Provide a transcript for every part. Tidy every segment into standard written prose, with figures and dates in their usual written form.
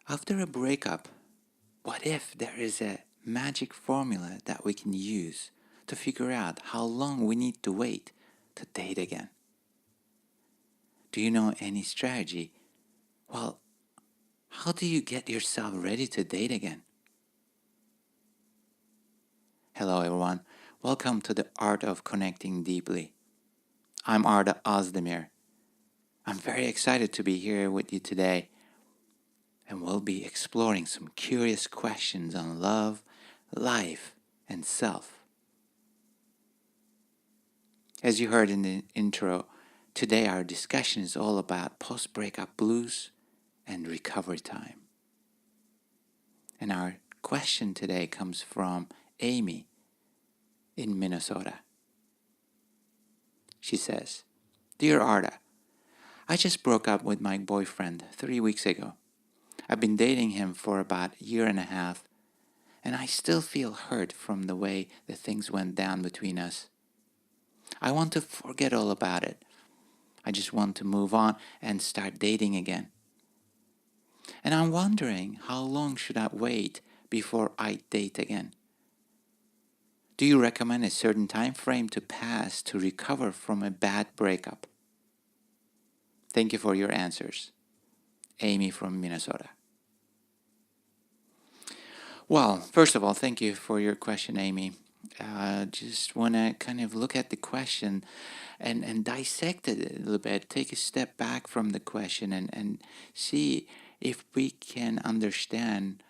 After a breakup, what if there is a magic formula that we can use to figure out how long we need to wait to date again? Do you know any strategy? Well, how do you get yourself ready to date again? Hello, everyone. Welcome to the Art of Connecting Deeply. I'm Arda Ozdemir. I'm very excited to be here with you today, and we'll be exploring some curious questions on love, life, and self. As you heard in the intro, today our discussion is all about post-breakup blues and recovery time. And our question today comes from Amy in Minnesota. She says, "Dear Arda, I just broke up with my boyfriend 3 weeks ago. I've been dating him for about a year and a half, and I still feel hurt from the way the things went down between us. I want to forget all about it. I just want to move on and start dating again. And I'm wondering, how long should I wait before I date again? Do you recommend a certain time frame to pass to recover from a bad breakup? Thank you for your answers." Amy from Minnesota. Well, first of all, thank you for your question, Amy. Just want to kind of look at the question and dissect it a little bit, take a step back from the question and see if we can understand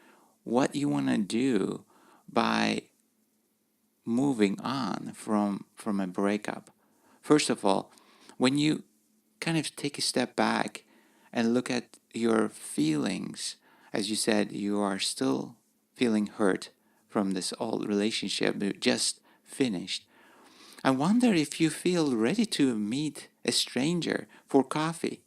what you want to do by moving on from a breakup. First of all, when you kind of take a step back and look at your feelings, as you said, you are still feeling hurt from this old relationship that just finished. I wonder if you feel ready to meet a stranger for coffee.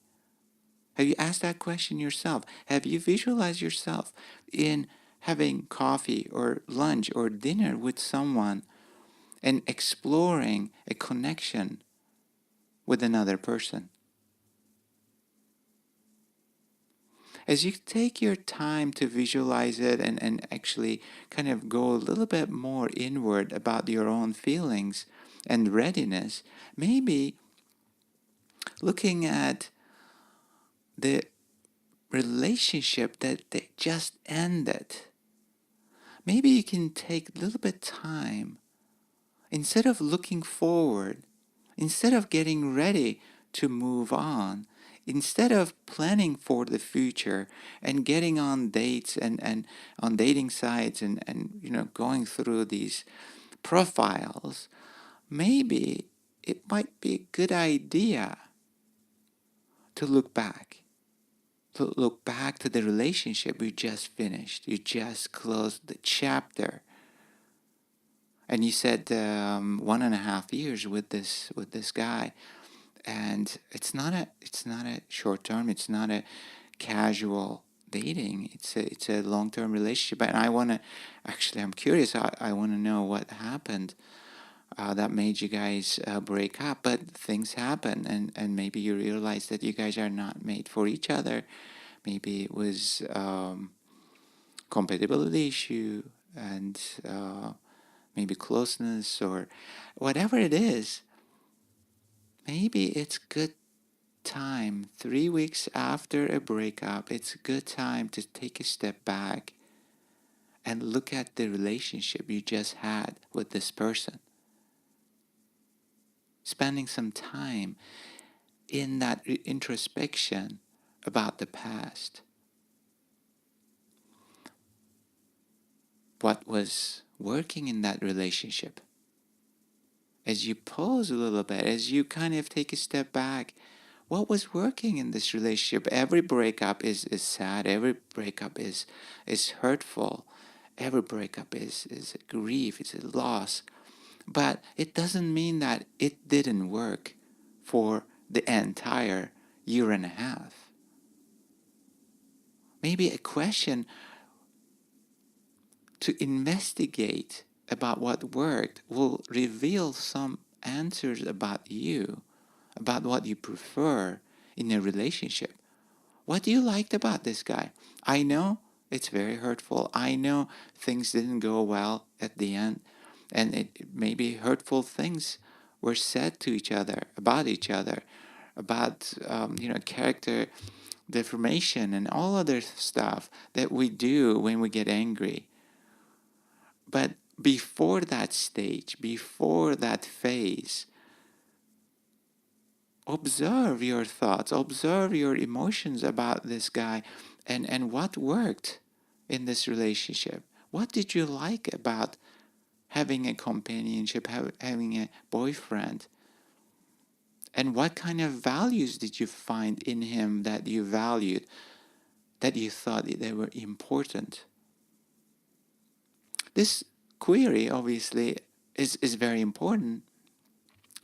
Have you asked that question yourself? Have you visualized yourself in having coffee or lunch or dinner with someone and exploring a connection with another person? As you take your time to visualize it and actually kind of go a little bit more inward about your own feelings and readiness, maybe looking at the relationship that they just ended, maybe you can take a little bit time, instead of looking forward, instead of getting ready to move on, instead of planning for the future and getting on dates and on dating sites and going through these profiles, maybe it might be a good idea to look back. To look back to the relationship you just finished. You just closed the chapter. And you said 1.5 years with this guy. And it's not a short term, it's not a casual dating, it's a long term relationship. And I'm curious, I want to know what happened that made you guys break up. But things happen, and maybe you realize that you guys are not made for each other. Maybe it was compatibility issue, and maybe closeness, or whatever it is. Maybe it's good time, 3 weeks after a breakup, it's a good time to take a step back and look at the relationship you just had with this person. Spending some time in that introspection about the past. What was working in that relationship? As you pause a little bit, as you kind of take a step back, what was working in this relationship? Every breakup is sad. Every breakup is hurtful. Every breakup is a grief. It's a loss. But it doesn't mean that it didn't work for the entire year and a half. Maybe a question to investigate about what worked will reveal some answers about you, about what you prefer in a relationship. What do you liked about this guy? I know it's very hurtful. I know things didn't go well at the end, and it maybe hurtful things were said to each other, about character deformation and all other stuff that we do when we get angry. But before that stage, before that phase, observe your thoughts, observe your emotions about this guy, and what worked in this relationship. What did you like about having a companionship, having a boyfriend? And what kind of values did you find in him that you valued, that you thought they were important? This query obviously is very important,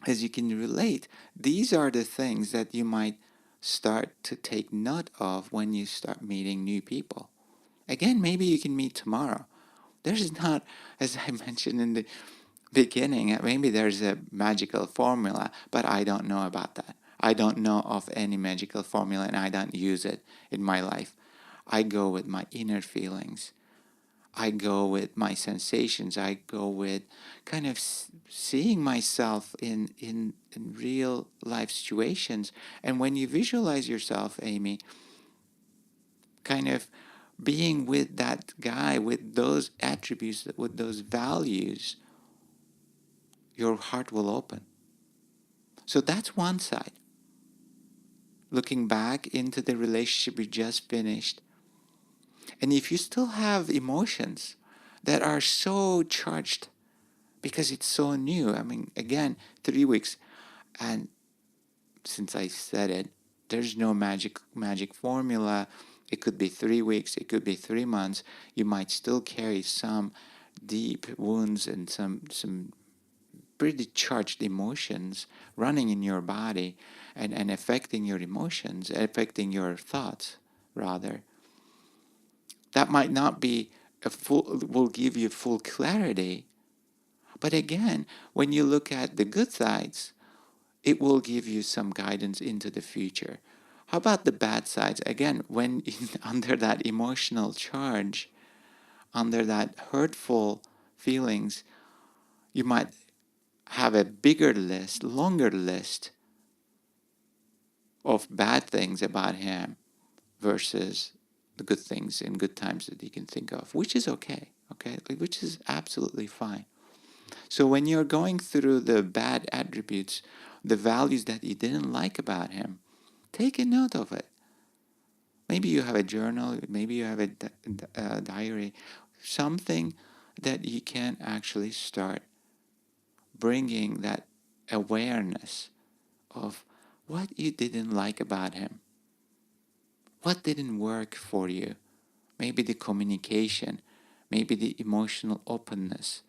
as you can relate. These are the things that you might start to take note of when you start meeting new people. Again, maybe you can meet tomorrow. There's not, as I mentioned in the beginning, maybe there's a magical formula, but I don't know about that. I don't know of any magical formula, and I don't use it in my life. I go with my inner feelings. I go with my sensations. I go with kind of seeing myself in real life situations. And when you visualize yourself, Amy, kind of being with that guy, with those attributes, with those values, your heart will open. So that's one side. Looking back into the relationship we just finished. And if you still have emotions that are so charged because it's so new, I mean, again, 3 weeks, and since I said it, there's no magic formula. It could be 3 weeks, it could be 3 months. You might still carry some deep wounds and some pretty charged emotions running in your body, and affecting your emotions, affecting your thoughts, rather. That might not be will give you full clarity. But again, when you look at the good sides, it will give you some guidance into the future. How about the bad sides? Again, when under that emotional charge, under that hurtful feelings, you might have a bigger list, longer list of bad things about him versus the good things and good times that you can think of, which is okay, which is absolutely fine. So when you're going through the bad attributes, the values that you didn't like about him, take a note of it. Maybe you have a journal, maybe you have a diary, something that you can actually start bringing that awareness of what you didn't like about him. What didn't work for you? Maybe the communication, maybe the emotional openness,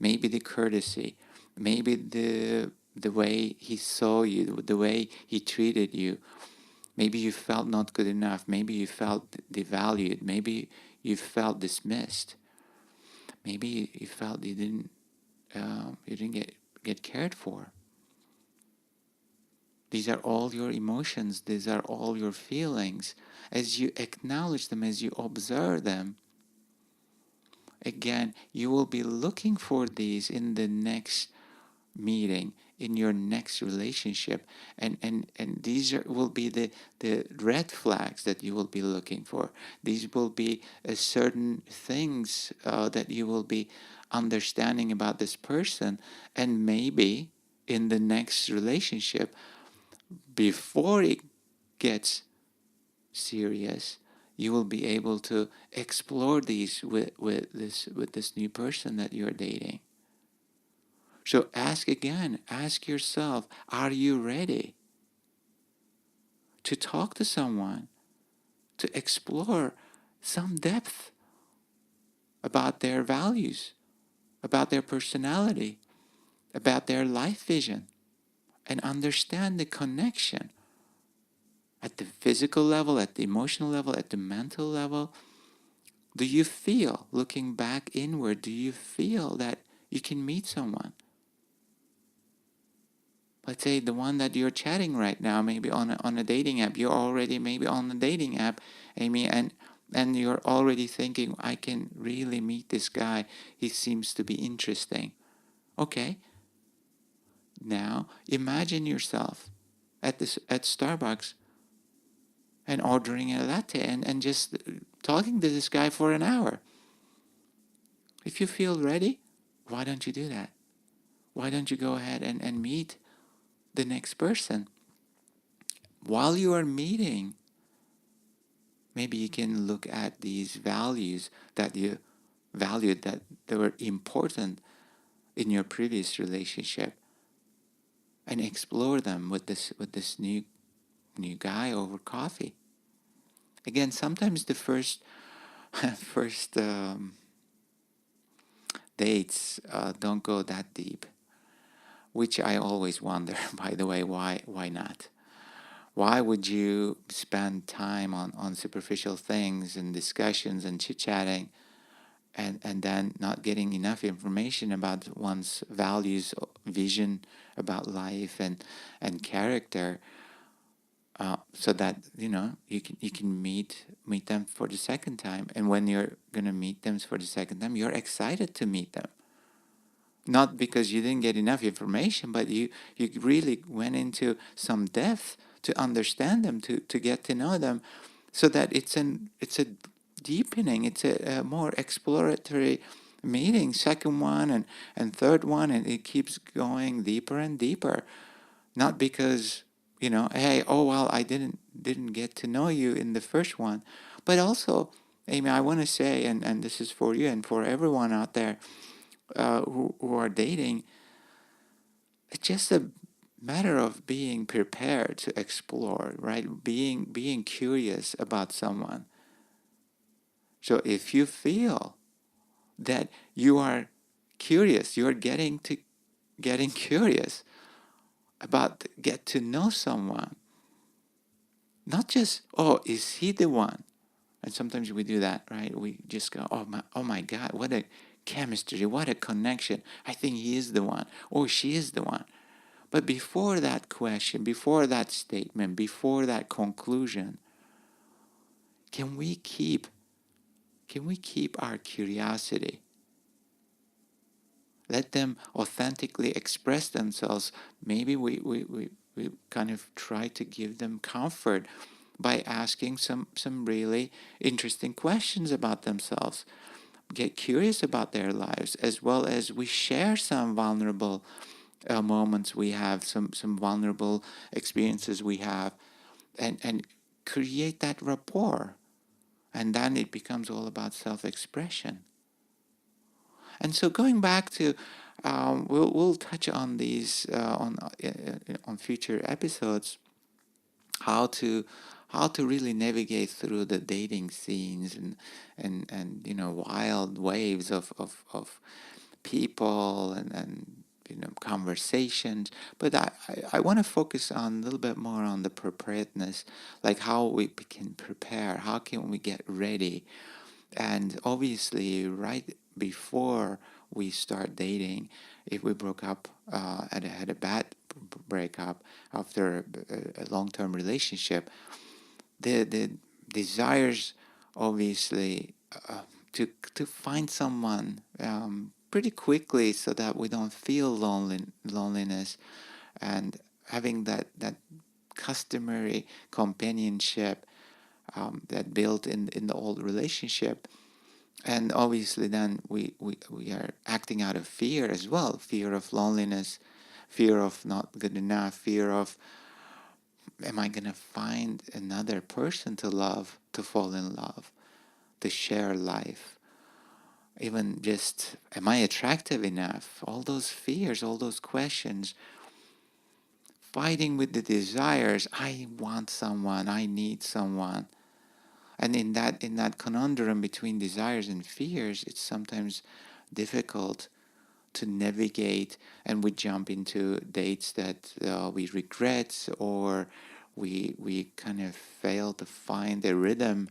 maybe the courtesy, maybe the way he saw you, the way he treated you. Maybe you felt not good enough. Maybe you felt devalued. Maybe you felt dismissed. Maybe you felt you didn't get cared for. These are all your emotions. These are all your feelings. As you acknowledge them, as you observe them, again, you will be looking for these in the next meeting, in your next relationship, and these will be the red flags that you will be looking for. These will be certain things that you will be understanding about this person, and maybe in the next relationship, before it gets serious, you will be able to explore these with this new person that you're dating. So ask again, ask yourself, are you ready to talk to someone, to explore some depth about their values, about their personality, about their life vision, and understand the connection at the physical level, at the emotional level, at the mental level? Do you feel, looking back inward, do you feel that you can meet someone Let's say the one that you're chatting right now, maybe on a dating app. You're already maybe on a dating app, Amy, and you're already thinking, I can really meet this guy. He seems to be interesting. Okay, now imagine yourself at Starbucks and ordering a latte and just talking to this guy for an hour. If you feel ready, why don't you do that? Why don't you go ahead and meet the next person? While you are meeting, maybe you can look at these values that you valued, that they were important in your previous relationship, and explore them with this new guy over coffee. Again, sometimes the first first dates don't go that deep, which I always wonder. By the way, why not? Why would you spend time on superficial things and discussions and chit chatting, and then not getting enough information about one's values, vision about life and character, so that you can meet them for the second time, and when you're gonna meet them for the second time, you're excited to meet them, not because you didn't get enough information, but you really went into some depth to understand them, to get to know them, so that it's a deepening, it's a more exploratory meeting, second one and third one, and it keeps going deeper and deeper. Not because, hey, oh well, I didn't get to know you in the first one, but also, Amy, I want to say, and this is for you and for everyone out there who are dating, it's just a matter of being prepared to explore, right? Being curious about someone. So if you feel that you are curious, you're getting curious about get to know someone, not just, oh, is he the one? And sometimes we do that, right? We just go, oh my God, what a chemistry, what a connection. I think he is the one, or she is the one. But before that question, before that statement, before that conclusion, can we keep our curiosity? Let them authentically express themselves. Maybe we kind of try to give them comfort by asking some really interesting questions about themselves. Get curious about their lives, as well as we share some vulnerable moments we have, some vulnerable experiences we have, and create that rapport. And then it becomes all about self-expression. And so going back to, we'll touch on these on future episodes, how to really navigate through the dating scenes and wild waves of people and conversations. But I want to focus on a little bit more on the preparedness, like how we can prepare, how can we get ready. And obviously, right before we start dating, if we broke up, had a bad breakup after a long-term relationship, the desires, obviously, to find someone pretty quickly, so that we don't feel loneliness, and having that customary companionship that built in the old relationship. And obviously then we are acting out of fear as well, fear of loneliness, fear of not good enough, fear of, am I gonna find another person to love, to fall in love, to share life, even just, am I attractive enough? All those fears, all those questions, fighting with the desires. I want someone, I need someone. And in that conundrum between desires and fears, it's sometimes difficult to navigate, and we jump into dates that we regret, or we kind of fail to find a rhythm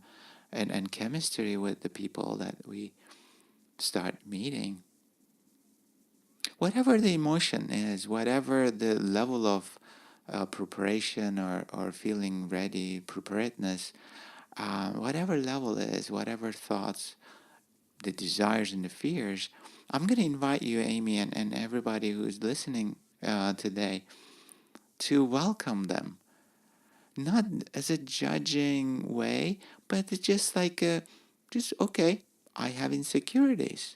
and chemistry with the people that we start meeting. whatever the emotion is, whatever the level of preparation or feeling ready, preparedness, whatever level it is, whatever thoughts, the desires and the fears, I'm going to invite you, Amy, and everybody who's listening today to welcome them. Not as a judging way, but it's just like, just okay, I have insecurities.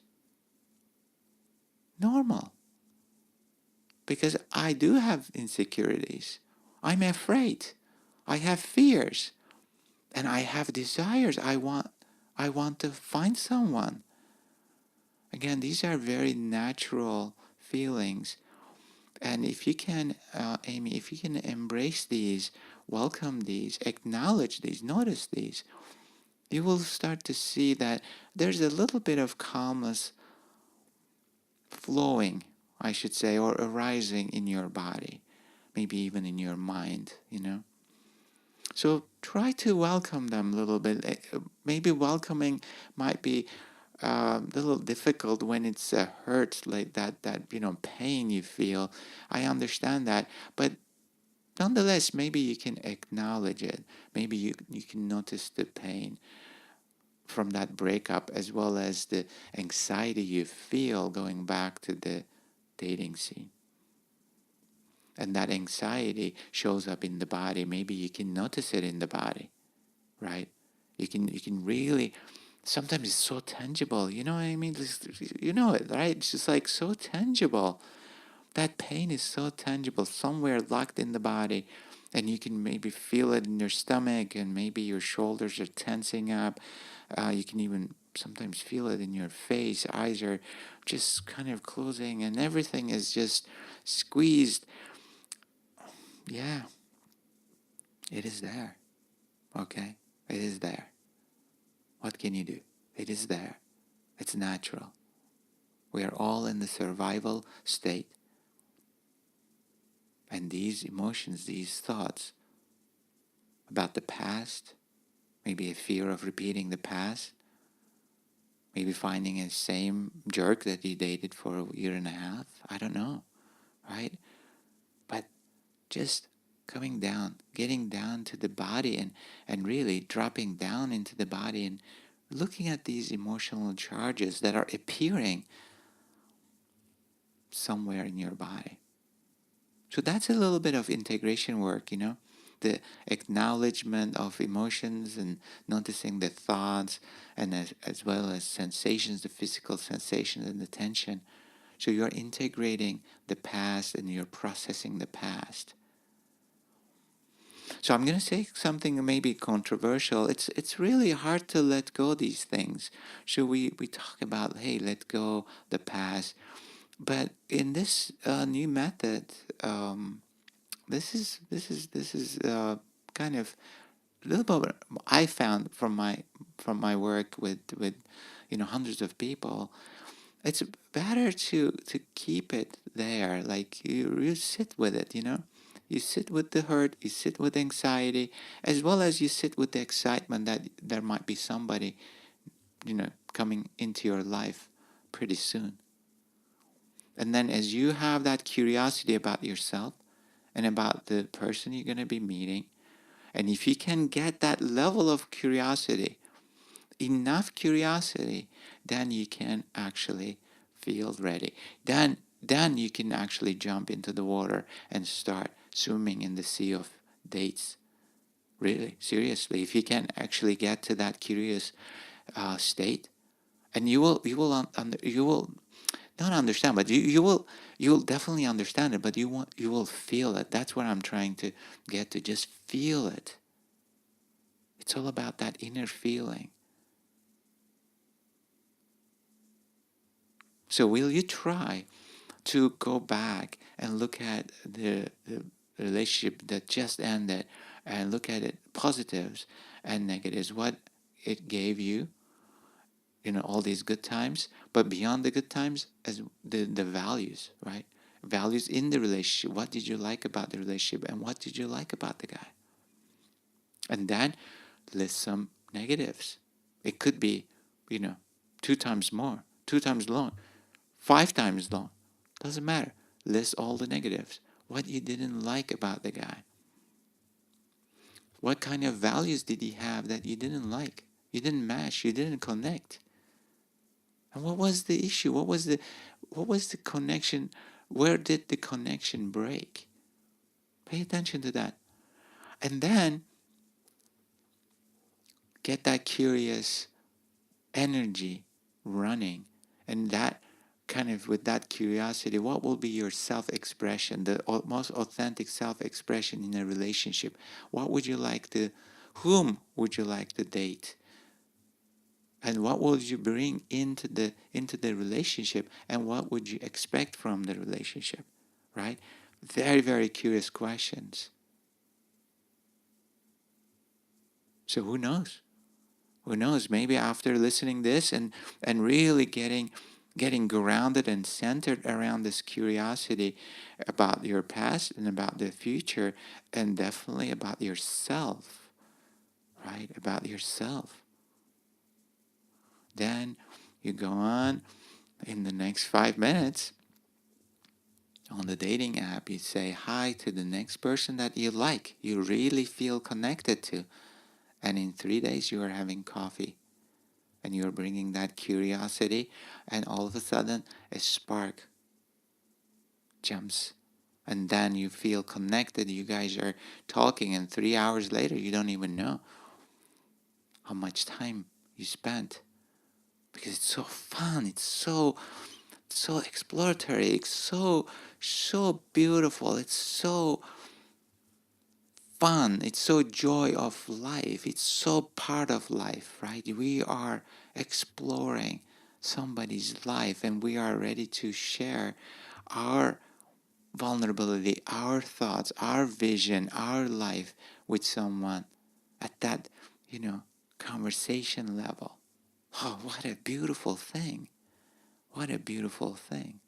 Normal. Because I do have insecurities. I'm afraid. I have fears. And I have desires. I want to find someone. Again, these are very natural feelings. And if you can, Amy, if you can embrace these, welcome these, acknowledge these, notice these, you will start to see that there's a little bit of calmness flowing, I should say, or arising in your body, maybe even in your mind. So try to welcome them a little bit. Maybe welcoming might be a little difficult when it's a hurt like that pain you feel. I understand that, but nonetheless, maybe you can acknowledge it. Maybe you can notice the pain from that breakup, as well as the anxiety you feel going back to the dating scene. And that anxiety shows up in the body. Maybe you can notice it in the body, right? You can really, sometimes it's so tangible. You know what I mean? You know it, right? It's just like so tangible. That pain is so tangible, somewhere locked in the body, and you can maybe feel it in your stomach, and maybe your shoulders are tensing up. You can even sometimes feel it in your face. Eyes are just kind of closing, and everything is just squeezed. Yeah, it is there. Okay, it is there. What can you do? It is there. It's natural. We are all in the survival state. And these emotions, these thoughts about the past, maybe a fear of repeating the past, maybe finding a same jerk that you dated for a year and a half, I don't know, right? But just coming down, getting down to the body, and really dropping down into the body and looking at these emotional charges that are appearing somewhere in your body. So that's a little bit of integration work, the acknowledgement of emotions and noticing the thoughts, and as well as sensations, the physical sensations and the tension. So you're integrating the past and you're processing the past. So I'm going to say something maybe controversial. It's really hard to let go these things. So we talk about, hey, let go the past. But in this new method, this is kind of a little bit I found from my work with hundreds of people. It's better to keep it there. Like you sit with it. You sit with the hurt, you sit with anxiety, as well as you sit with the excitement that there might be somebody coming into your life pretty soon. And then as you have that curiosity about yourself and about the person you're going to be meeting, and if you can get that level of curiosity, enough curiosity, then you can actually feel ready. Then you can actually jump into the water and start swimming in the sea of dates. Really, seriously, if you can actually get to that curious state, and you will not understand, but you will definitely understand it, but you will feel it. That's what I'm trying to get to. Just feel it. It's all about that inner feeling. So will you try to go back and look at the relationship that just ended, and look at it positives and negatives, what it gave you, all these good times, but beyond the good times, as the values, right? Values in the relationship. What did you like about the relationship, and what did you like about the guy? And then list some negatives. It could be, 2 times more, 2 times long, 5 times long. Doesn't matter. List all the negatives. What you didn't like about the guy. What kind of values did he have that you didn't like? You didn't match, you didn't connect. And what was the issue? What was the connection? Where did the connection break? Pay attention to that. And then get that curious energy running. And that kind of, with that curiosity, what will be your self-expression, the most authentic self-expression in a relationship? What would you like to, whom would you like to date? And what would you bring into the relationship, and what would you expect from the relationship? Right? Very, very curious questions. So who knows? Who knows? Maybe after listening this and really getting grounded and centered around this curiosity about your past and about the future, and definitely about yourself, right? About yourself. Then you go on in the next 5 minutes on the dating app, you say hi to the next person that you like, you really feel connected to. And in 3 days, you are having coffee and you're bringing that curiosity, and all of a sudden, a spark jumps. And then you feel connected. You guys are talking, and 3 hours later, you don't even know how much time you spent, because it's so fun. It's so exploratory. It's so beautiful. It's so fun. It's so joy of life. It's so part of life, right? We are exploring somebody's life, and we are ready to share our vulnerability, our thoughts, our vision, our life with someone at that, conversation level. Oh, what a beautiful thing. What a beautiful thing.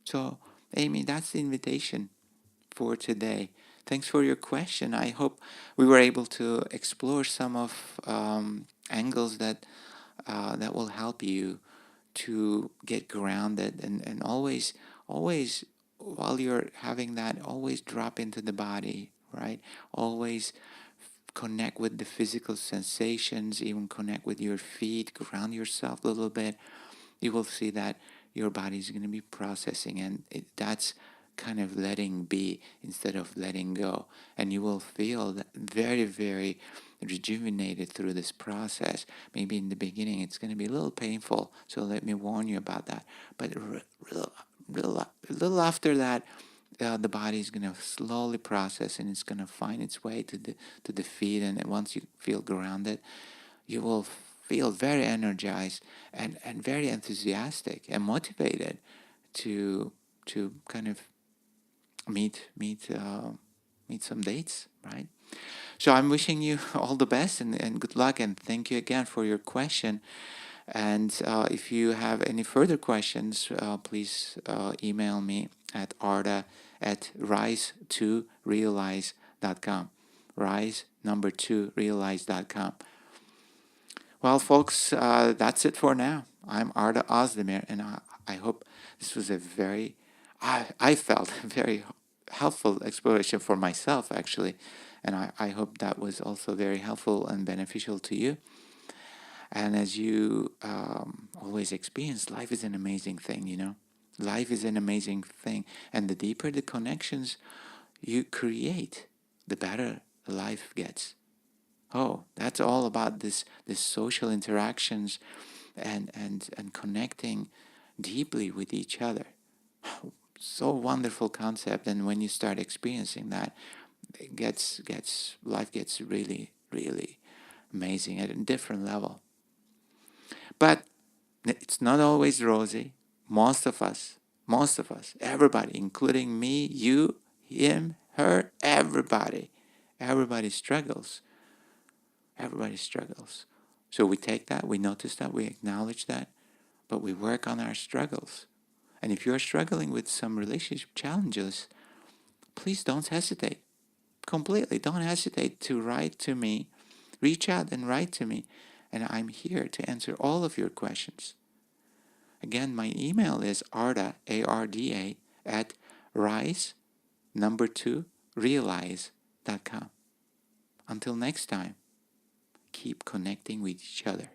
So, Amy, that's the invitation for today. Thanks for your question. I hope we were able to explore some of angles that will help you to get grounded, and always while you're having that, always drop into the body, right? Always connect with the physical sensations, even connect with your feet, ground yourself a little bit. You will see that your body is going to be processing, and that's kind of letting be instead of letting go. And you will feel that very, very rejuvenated through this process. Maybe in the beginning it's going to be a little painful, so let me warn you about that. But a little after that, the body is going to slowly process, and it's going to find its way to the feet. And once you feel grounded, you will feel very energized and very enthusiastic and motivated to kind of meet some dates, right? So I'm wishing you all the best, and good luck, and thank you again for your question. And if you have any further questions, please email me at arda@rise2realize.com. Rise number 2realize.com. Well, folks, that's it for now. I'm Arda Ozdemir, and I hope this was I felt a very helpful exploration for myself, actually. And I hope that was also very helpful and beneficial to you. And as you always experience, life is an amazing thing, Life is an amazing thing. And the deeper the connections you create, the better life gets. Oh, that's all about this social interactions and connecting deeply with each other. So wonderful concept, and when you start experiencing that, it gets life gets really, really amazing at a different level. But it's not always rosy. Most of us, everybody, including me, you, him, her, everybody struggles. Everybody struggles. So we take that, we notice that, we acknowledge that, but we work on our struggles. And if you're struggling with some relationship challenges, please don't hesitate. Completely, don't hesitate to write to me. Reach out and write to me, and I'm here to answer all of your questions. Again, my email is arda, A-R-D-A, at rise, number 2, realize.com. Until next time, keep connecting with each other.